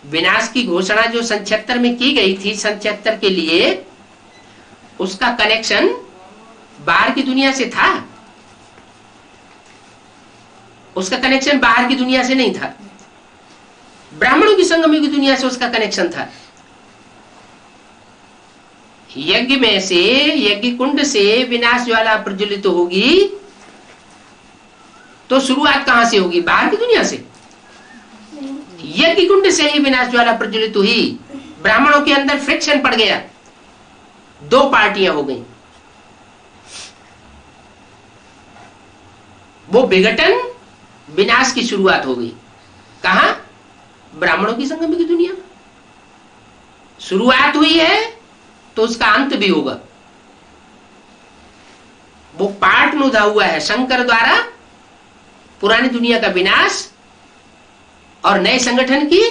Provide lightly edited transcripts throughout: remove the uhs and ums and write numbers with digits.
विनाश की घोषणा जो सन 76 में की गई थी, सन 76 के लिए उसका कनेक्शन बाहर की दुनिया से था, उसका कनेक्शन बाहर की दुनिया से नहीं था, ब्राह्मणों की संगम की दुनिया से उसका कनेक्शन था। यज्ञ में से, यज्ञ कुंड से विनाश ज्वाला प्रज्वलित होगी तो शुरुआत कहां से होगी? बाहर की दुनिया से। यज्ञ कुंड से ही विनाश ज्वाला प्रज्वलित हुई। ब्राह्मणों के अंदर फ्रिक्शन पड़ गया, दो पार्टियां हो गई, वो विघटन विनाश की शुरुआत हो गई। कहां? ब्राह्मणों की संगम की दुनिया। शुरुआत हुई है तो उसका अंत भी होगा। वो पार्ट नुदा हुआ है शंकर द्वारा पुरानी दुनिया का विनाश और नए संगठन की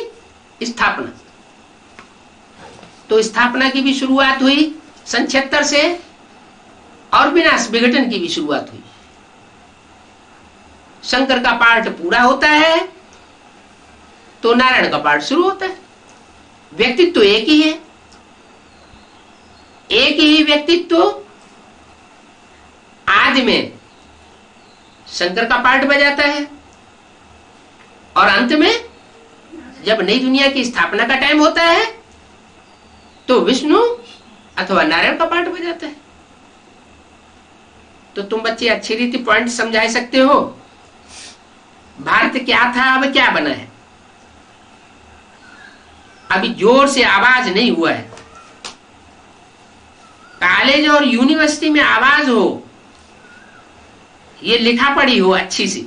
स्थापना। तो स्थापना की भी शुरुआत हुई सन 76 से और विनाश विघटन की भी शुरुआत हुई। शंकर का पार्ट पूरा होता है तो नारायण का पार्ट शुरू होता है। व्यक्तित्व तो एक ही है, एक ही व्यक्तित्व आदि में शंकर का पार्ट बजाता है और अंत में जब नई दुनिया की स्थापना का टाइम होता है तो विष्णु अथवा नारायण का पार्ट बजाता है। तो तुम बच्चे अच्छी रीति पॉइंट समझा सकते हो। भारत क्या था, अब क्या बना है? अभी जोर से आवाज नहीं हुआ है। कॉलेज और यूनिवर्सिटी में आवाज हो, ये लिखा पढ़ी हो अच्छी सी।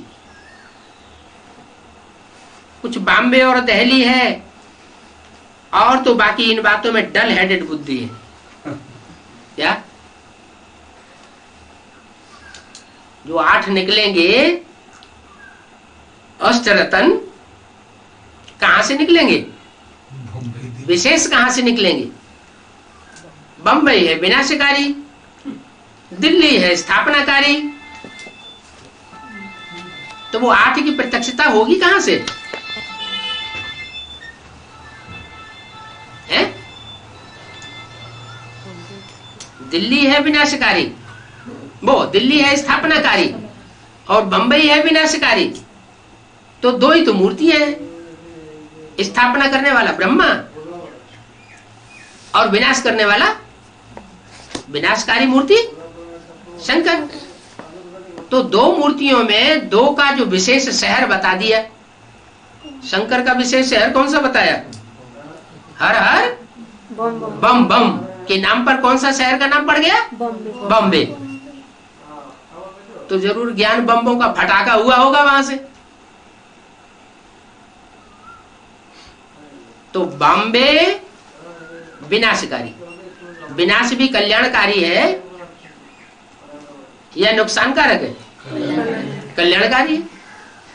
कुछ बॉम्बे और दिल्ली है और तो बाकी इन बातों में डल हेडेड बुद्धि है। क्या जो 8 निकलेंगे अष्टरतन कहां से निकलेंगे? विशेष कहां से निकलेंगे? बंबई है विनाशकारी, दिल्ली है स्थापनाकारी। तो वो 8 की प्रत्यक्षता होगी कहां से? है? दिल्ली है विनाशकारी, वो दिल्ली है स्थापनाकारी और बंबई है विनाशकारी। तो दो ही तो मूर्तियां हैं, स्थापना करने वाला ब्रह्मा और विनाश करने वाला विनाशकारी मूर्ति शंकर। तो दो मूर्तियों में दो का जो विशेष शहर बता दिया। शंकर का विशेष शहर कौन सा बताया? हर हर बम बम के नाम पर कौन सा शहर का नाम पड़ गया? बॉम्बे। तो जरूर ज्ञान बम्बों का फटाका हुआ होगा वहां से। तो बॉम्बे विनाशकारी, विनाश भी कल्याणकारी है या नुकसानकारक है? कल्याणकारी है।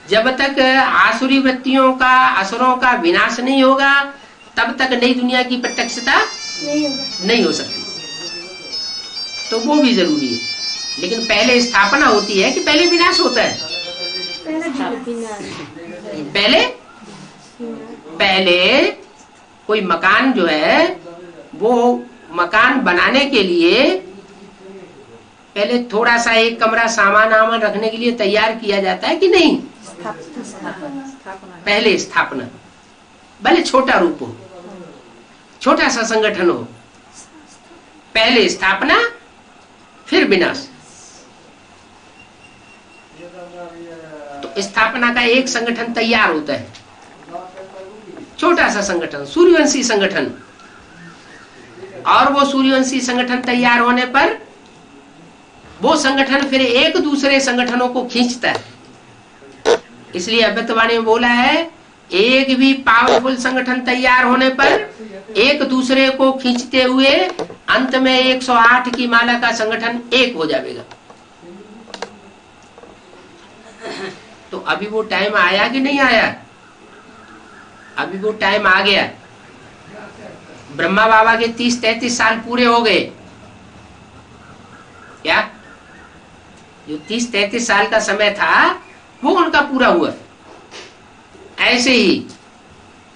जब तक आसुरी वृत्तियों का, असुरों का विनाश नहीं होगा तब तक नई दुनिया की प्रत्यक्षता नहीं हो सकती। तो वो भी जरूरी है। लेकिन पहले स्थापना होती है कि पहले विनाश होता है? पहले कोई मकान जो है वो मकान बनाने के लिए पहले थोड़ा सा एक कमरा सामान आमान रखने के लिए तैयार किया जाता है कि नहीं? पहले स्थापना, भले छोटा रूप हो, छोटा सा संगठन हो, पहले स्थापना फिर विनाश। तो स्थापना का एक संगठन तैयार होता है, छोटा सा संगठन, सूर्यवंशी संगठन। और वो सूर्यवंशी संगठन तैयार होने पर वो संगठन फिर एक दूसरे संगठनों को खींचता है। इसलिए अभ्यतवाणी में बोला है, एक भी पावरफुल संगठन तैयार होने पर एक दूसरे को खींचते हुए अंत में 108 की माला का संगठन एक हो जाएगा। तो अभी वो टाइम आया कि नहीं आया? अभी वो टाइम आ गया। ब्रह्मा बाबा के 30-33 साल पूरे हो गए। क्या जो 30-33 साल का समय था वो उनका पूरा हुआ। ऐसे ही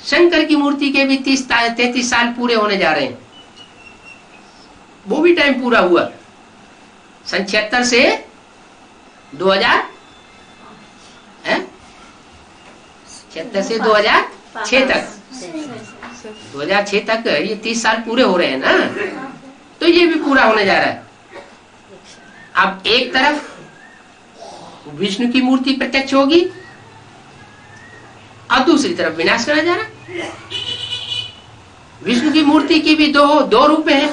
शंकर की मूर्ति के भी 33 साल पूरे होने जा रहे हैं। वो भी टाइम पूरा हुआ, सन 76 से 2000 है, 76 से 2006 तक, 2006 तक ये 30 साल पूरे हो रहे हैं ना, तो ये भी पूरा होने जा रहा है। अब एक तरफ विष्णु की मूर्ति प्रत्यक्ष होगी और दूसरी तरफ विनाश करा जा रहा है। विष्णु की मूर्ति की भी दो रूप हैं,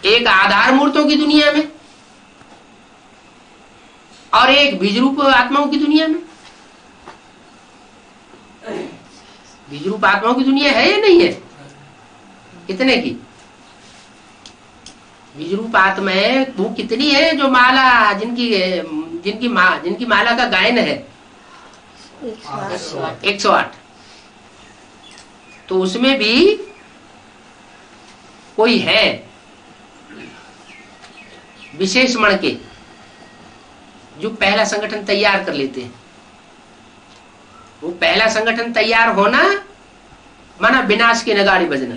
एक आधार मूर्तों की दुनिया में और एक बीज रूप आत्माओं की दुनिया में। बीज रूप आत्माओं की दुनिया है या नहीं है? कितने की बीज रूप आत्माएं वो कितनी है जो माला जिनकी माला का गायन है 108। तो उसमें भी कोई है विशेष मण के जो पहला संगठन तैयार कर लेते हैं। वो पहला संगठन तैयार होना माना विनाश की नगाड़ी बजना।